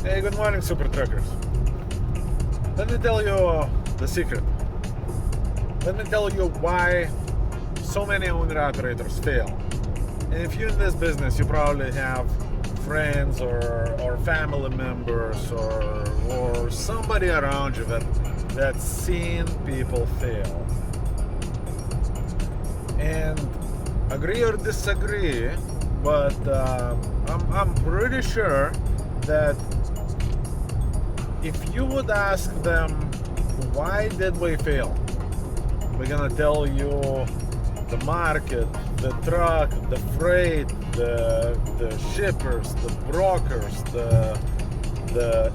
Hey, good morning, Super Truckers. Let me tell you the secret. Let me tell you why so many owner-operators fail. And if you're in this business, you probably have friends or family members or somebody around you that's seen people fail. And agree or disagree, but I'm pretty sure that if you would ask them, why did we fail? We're gonna tell you the market, the truck, the freight, the shippers, the brokers, the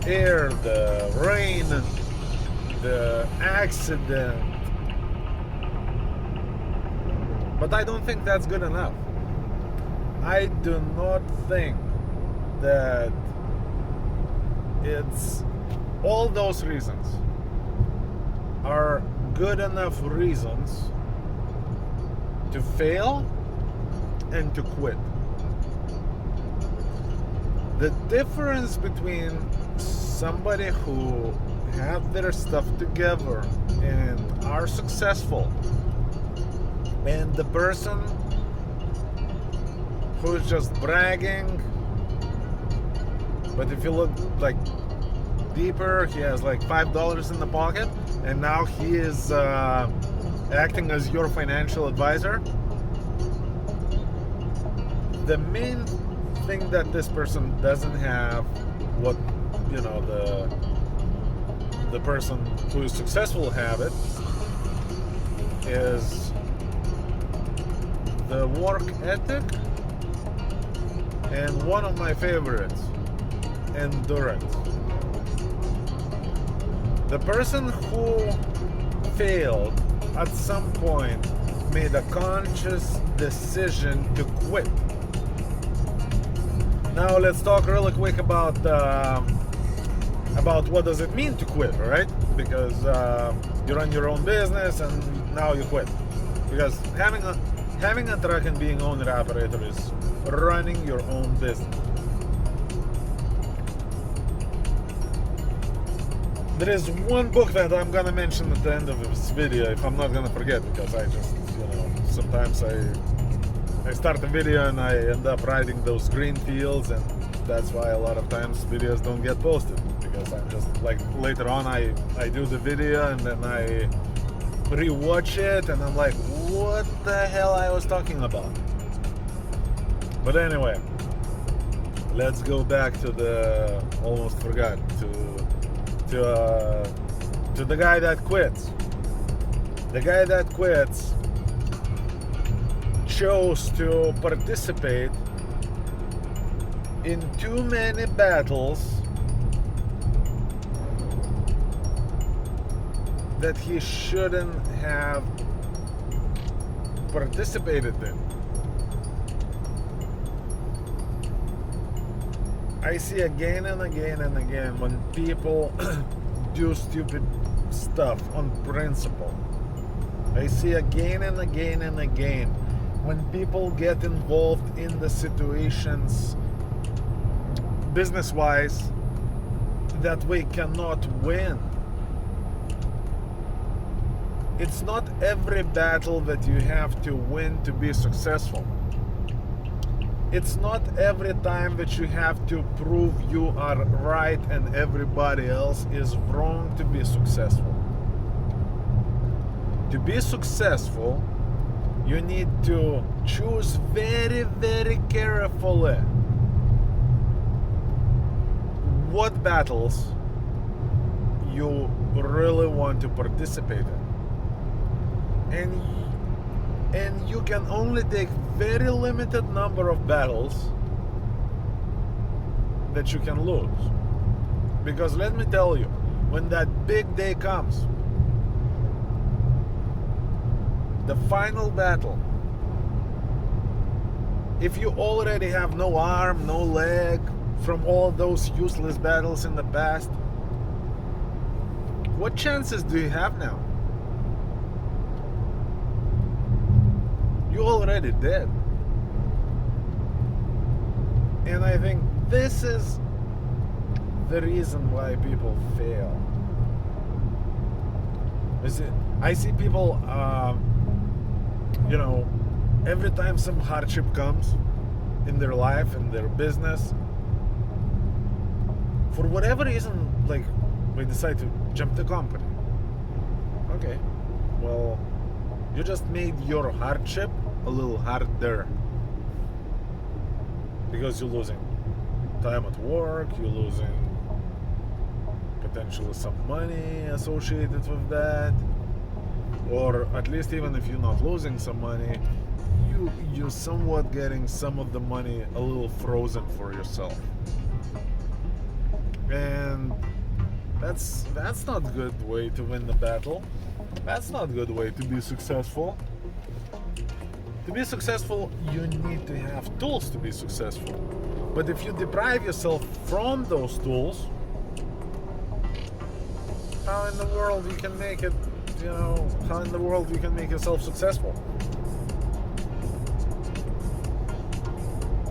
air, the rain, the accident. But I don't think that's good enough. I do not think that it's all those reasons are good enough reasons to fail and to quit. The difference between somebody who have their stuff together and are successful and the person who's just bragging, but if you look like deeper, he has like $5 in the pocket, and now he is acting as your financial advisor. The main thing that this person doesn't have, what the person who is successful have it, is the work ethic, and one of my favorites, endurance. The person who failed at some point made a conscious decision to quit. Now let's talk really quick about what does it mean to quit, right? Because you run your own business and now you quit. Because having a truck and being owner operator is running your own business. There is one book that I'm gonna mention at the end of this video, if I'm not gonna forget, because I just, sometimes I start a video and I end up riding those green fields, and that's why a lot of times videos don't get posted, because I'm just like, later on I do the video and then I rewatch it and I'm like, what the hell I was talking about. But anyway, let's go back to the, almost forgot, to the guy that quits. The guy that quits chose to participate in too many battles that he shouldn't have participated in. I see again and again and again when people do stupid stuff on principle. I see again and again and again when people get involved in the situations business-wise that we cannot win. It's not every battle that you have to win to be successful. It's not every time that you have to prove you are right and everybody else is wrong to be successful. To be successful, you need to choose very, very carefully what battles you really want to participate in. And you can only take very limited number of battles that you can lose. Because let me tell you, when that big day comes, the final battle, if you already have no arm, no leg from all those useless battles in the past, what chances do you have now? You already did. And I think this is the reason why people fail. I see people, every time some hardship comes in their life, in their business, for whatever reason, like, we decide to jump the company. Okay, well, you just made your hardship a little harder, because you're losing time at work, you're losing potentially some money associated with that, or at least even if you're not losing some money, you're somewhat getting some of the money a little frozen for yourself, and that's not a good way to win the battle. That's not a good way to be successful. To be successful, you need to have tools to be successful. But if you deprive yourself from those tools, how in the world you can make it, how in the world you can make yourself successful?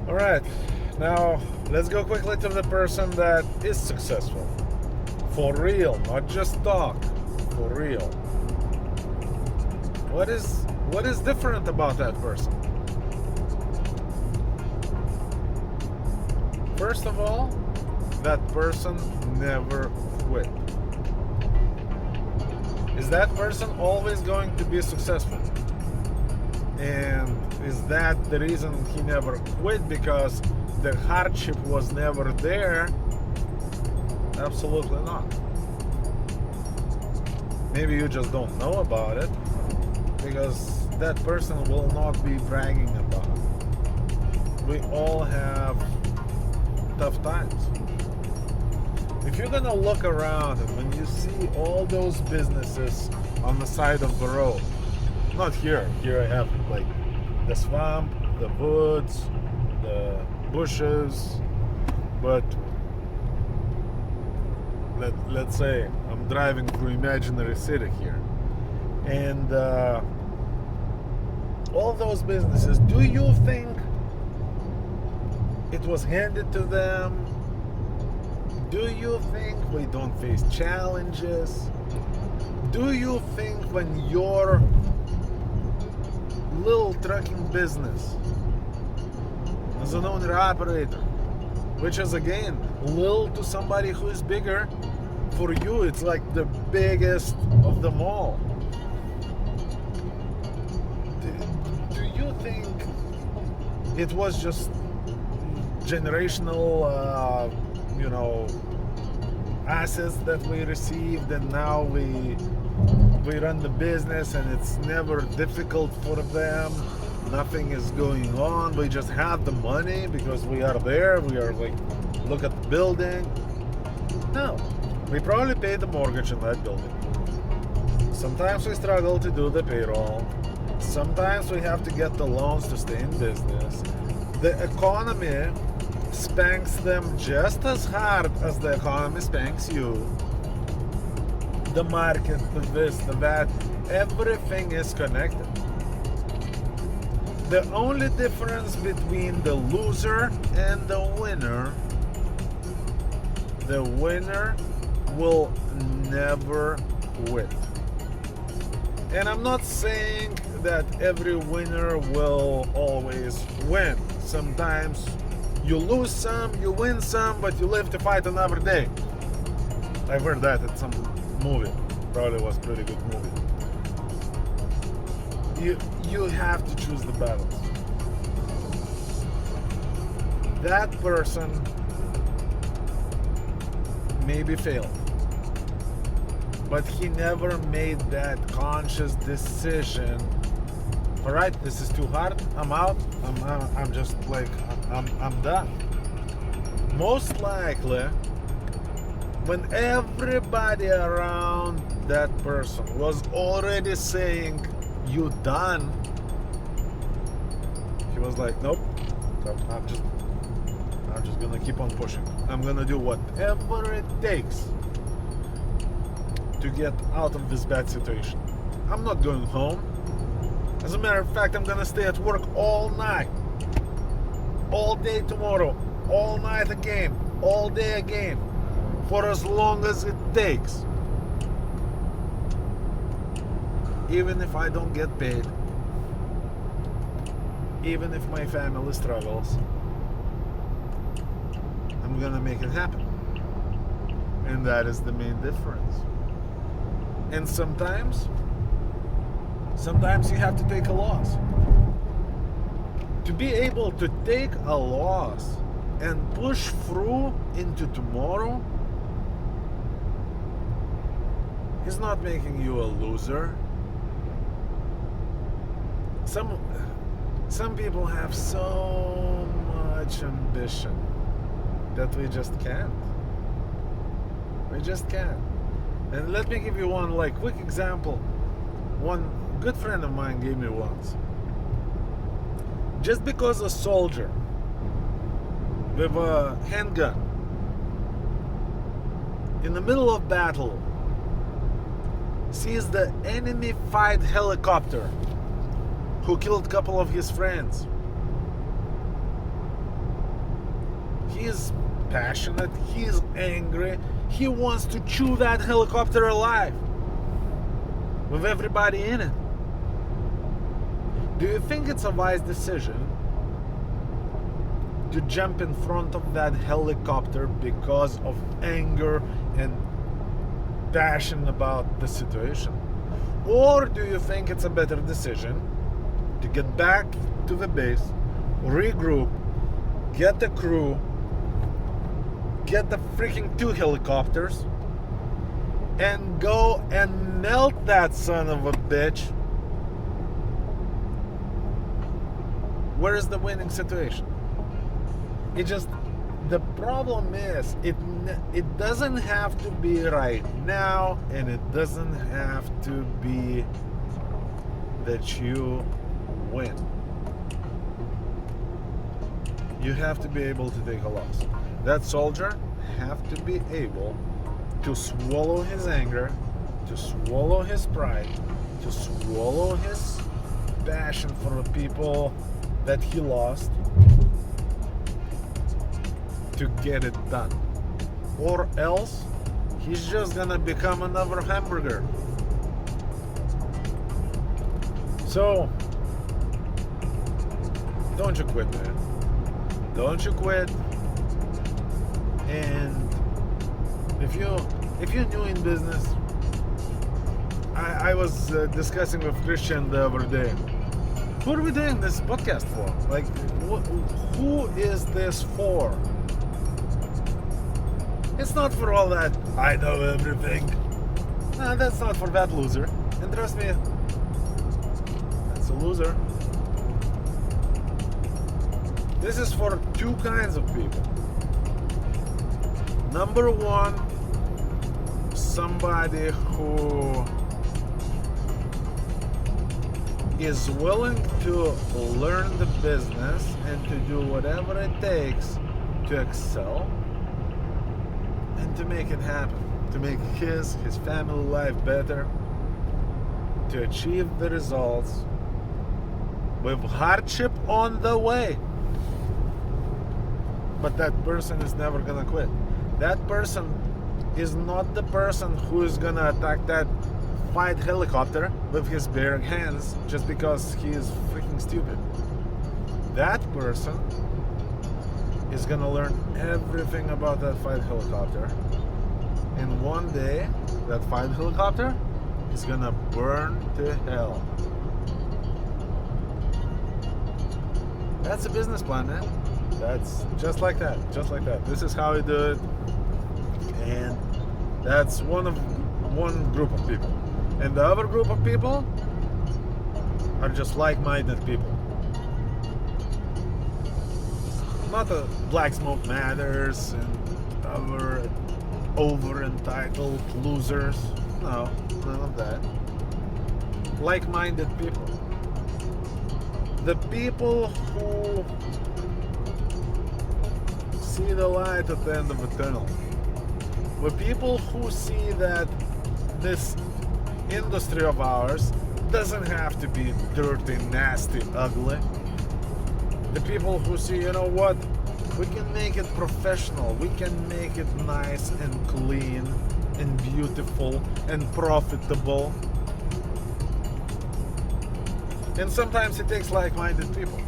Alright, now let's go quickly to the person that is successful. For real, not just talk. For real. What is different about that person? First of all, that person never quit. Is that person always going to be successful? And is that the reason he never quit, because the hardship was never there? Absolutely not. Maybe you just don't know about it, because that person will not be bragging about it. We all have tough times. If you're gonna look around and when you see all those businesses on the side of the road, not here I have like the swamp, the woods, the bushes, but let's say I'm driving through imaginary city here, and all those businesses, do you think it was handed to them? Do you think we don't face challenges? Do you think when your little trucking business as an owner operator, which is again little to somebody who is bigger, for you it's like the biggest of them all, do you think it was just generational assets that we received, and now we run the business and it's never difficult for them, nothing is going on, we just have the money because we are there, we are like, look at the building? No, we probably pay the mortgage in that building. Sometimes we struggle to do the payroll, sometimes we have to get the loans to stay in business. The economy spanks them just as hard as the economy spanks you. The market, the this, the that, everything is connected. The only difference between the loser and the winner will never quit. And I'm not saying that every winner will always win. Sometimes you lose some, you win some, but you live to fight another day. I've heard that at some movie. Probably was a pretty good movie. You have to choose the battles. That person maybe failed, but he never made that conscious decision. All right, this is too hard. I'm out. I'm just like, I'm done. Most likely, when everybody around that person was already saying, "You done," he was like, "Nope. I'm just gonna keep on pushing. I'm gonna do whatever it takes to get out of this bad situation. I'm not going home. As a matter of fact, I'm gonna stay at work all night, all day tomorrow, all night again, all day again. for as long as it takes. Even if I don't get paid, even if my family struggles, I'm gonna make it happen. And that is the main difference. And sometimes you have to take a loss. To be able to take a loss and push through into tomorrow is not making you a loser. Some people have so much ambition that we just can't. We just can't. And let me give you one quick example. One good friend of mine gave me once. Just because a soldier with a handgun in the middle of battle sees the enemy fight helicopter who killed a couple of his friends, he is passionate, he is angry, he wants to chew that helicopter alive with everybody in it. Do you think it's a wise decision to jump in front of that helicopter because of anger and passion about the situation? Or do you think it's a better decision to get back to the base, regroup, get the crew, get the freaking 2 helicopters, and go and melt that son of a bitch? Where is the winning situation? The problem is, it doesn't have to be right now, and it doesn't have to be that you win. You have to be able to take a loss. That soldier have to be able to swallow his anger, to swallow his pride, to swallow his passion for the people that he lost, to get it done. Or else he's just gonna become another hamburger. So don't you quit, man. Don't you quit. And if you're new in business, I was discussing with Christian the other day, who are we doing this podcast for? Who is this for? It's not for all that I know everything. No, that's not for that loser. And trust me, that's a loser. This is for 2 kinds of people. Number 1, somebody who is willing to learn the business and to do whatever it takes to excel and to make it happen, to make his family life better, to achieve the results with hardship on the way. But that person is never gonna quit. That person is not the person who is gonna attack that fight helicopter with his bare hands just because he is freaking stupid. That person is gonna learn everything about that fight helicopter, and one day that fight helicopter is gonna burn to hell. That's a business plan, man. That's just like that. This is how we do it. And that's one group of people. And the other group of people are just like-minded people. Not the Black Smoke Matters and other over-entitled losers. No, none of that. Like-minded people. The people who see the light at the end of the tunnel. The people who see that this industry of ours doesn't have to be dirty, nasty, ugly. The people who see, you know what, We can make it professional. We can make it nice and clean and beautiful and profitable. And sometimes it takes like-minded people.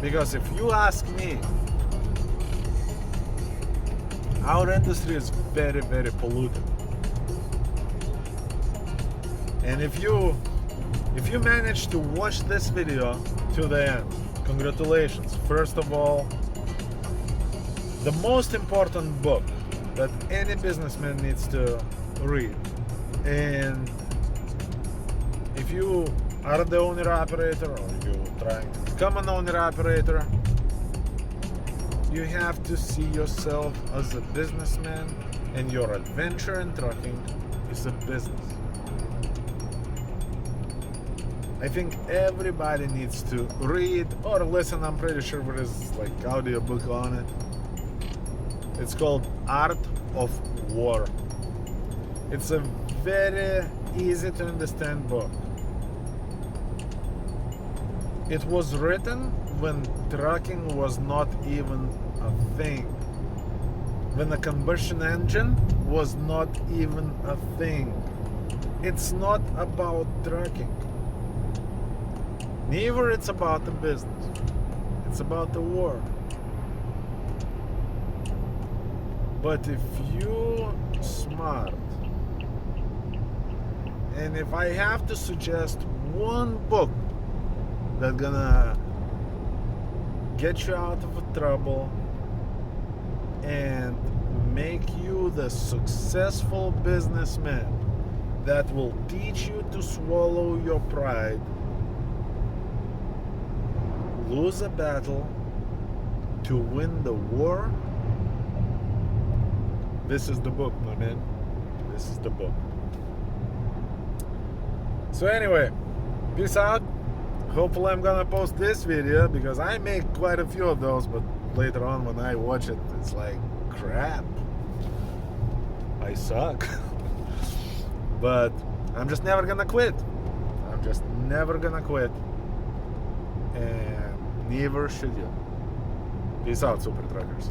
Because if you ask me, our industry is very, very polluted. And if you manage to watch this video to the end, congratulations. First of all, the most important book that any businessman needs to read. And if you are the owner-operator, or you're trying to become an owner-operator, you have to see yourself as a businessman, and your adventure in trucking is a business. I think everybody needs to read or listen. I'm pretty sure there is like audiobook on it. It's called Art of War. It's a very easy to understand book. It was written when trucking was not even a thing. When a combustion engine was not even a thing. It's not about trucking. Neither it's about the business. It's about the war. But if you smart, and if I have to suggest one book that's gonna get you out of trouble and make you the successful businessman that will teach you to swallow your pride, lose a battle to win the war, this is the book, my man. This is the book. So anyway, peace out. Hopefully I'm gonna post this video, because I make quite a few of those, but later on when I watch it, it's like, crap, I suck. But I'm just never gonna quit. I'm just never gonna quit. And neither should you. Peace out, Super Truckers.